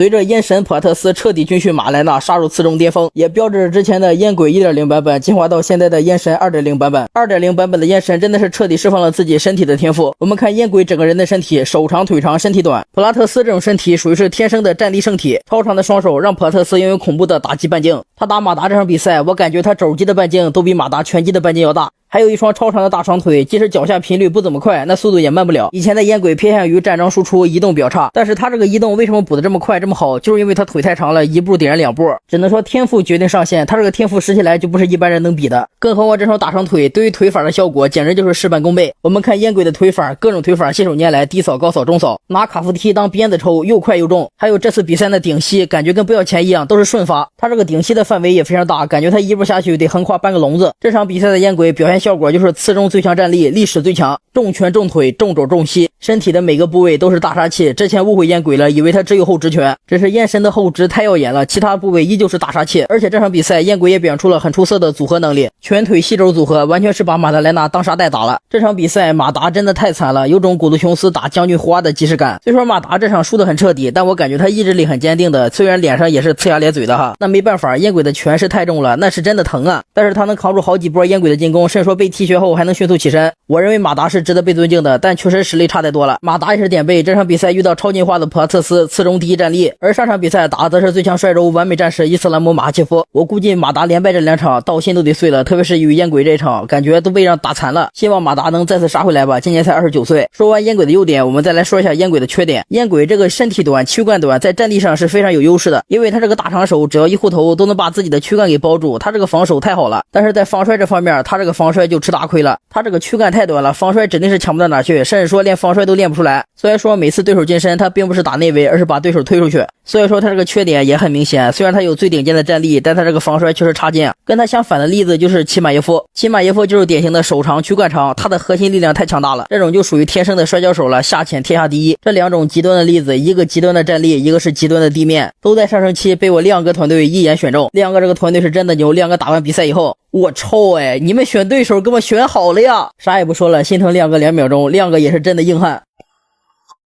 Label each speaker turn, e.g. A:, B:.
A: 随着烟神普拉特斯彻底军训马莱纳杀入次中巅峰，也标志着之前的烟鬼 1.0 版本进化到现在的烟神 2.0 版本。2.0 版本的烟神真的是彻底释放了自己身体的天赋。我们看烟鬼整个人的身体，手长腿长身体短，普拉特斯这种身体属于是天生的战力圣体，超长的双手让普拉特斯拥有恐怖的打击半径。他打马达这场比赛，我感觉他肘击的半径都比马达拳击的半径要大。还有一双超长的大双腿，即使脚下频率不怎么快，那速度也慢不了。以前的烟鬼偏向于站桩输出，移动比较差，但是他这个移动为什么补得这么快这么好，就是因为他腿太长了，一步顶人两步。只能说天赋决定上限，他这个天赋使起来就不是一般人能比的。更何况这双大长腿对于腿法的效果简直就是事半功倍。我们看烟鬼的腿法，各种腿法信手拈来，低扫高扫中扫，拿卡夫踢当鞭子抽，又快又重。还有这次比赛的顶膝，感觉跟不要钱一样，都是顺发。他这个顶膝的范围也非常大，感觉他一步下去得横跨半个笼子。这场比赛的烟鬼表现效果就是次中最强战力，历史最强，重拳重腿重肘重膝，身体的每个部位都是大杀器。之前误会烟鬼了，以为他只有后直拳，只是烟神的后直太耀眼了，其他部位依旧是大杀器。而且这场比赛烟鬼也表现出了很出色的组合能力，拳腿膝肘组合完全是把马德莱纳当沙袋打了。这场比赛马达真的太惨了，有种古杜琼斯打将军胡阿的即视感。虽说马达这场输得很彻底，但我感觉他意志力很坚定的，虽然脸上也是呲牙咧嘴的哈，那没办法，烟鬼的拳是太重了，那是真的疼啊。但是他能扛住好几波烟鬼的进攻，甚至说被踢血后还能迅速起身。我认为马达是值得被尊敬的，但确实实力差太多了。马达也是点背，这场比赛遇到超进化的普拉特斯，次中第一战力，而上场比赛打则是最强帅柔完美战士伊斯兰姆马哈切夫。我估计马达连败这两场道心都得碎了，特别是与烟鬼这一场，感觉都被让打残了。希望马达能再次杀回来吧，今年才29岁。说完烟鬼的优点，我们再来说一下烟鬼的缺点。烟鬼这个身体短躯干短，在战力上是非常有优势的，因为他这个大长手只要一护头都能把自己的躯干给包住，他这个防守太好了。但是在防摔这方面，他这个防摔就吃大亏了，他这个躯干太短了，防摔指定是强不到哪去，甚至说连防摔都练不出来。虽然说每次对手近身他并不是打内围，而是把对手推出去，所以说他这个缺点也很明显。虽然他有最顶尖的战力，但他这个防摔确实差劲。跟他相反的例子就是齐马耶夫，齐马耶夫就是典型的手长躯干长，他的核心力量太强大了，这种就属于天生的摔跤手了，下潜天下第一。这两种极端的例子，一个极端的战力，一个是极端的地面，都在上升期被我亮哥团队一眼选中。亮哥这个团队是真的牛，亮哥打完比赛以后，我臭你们选对手给我选好了呀！啥也不说了，心疼亮哥2秒钟，亮哥也是真的硬汉。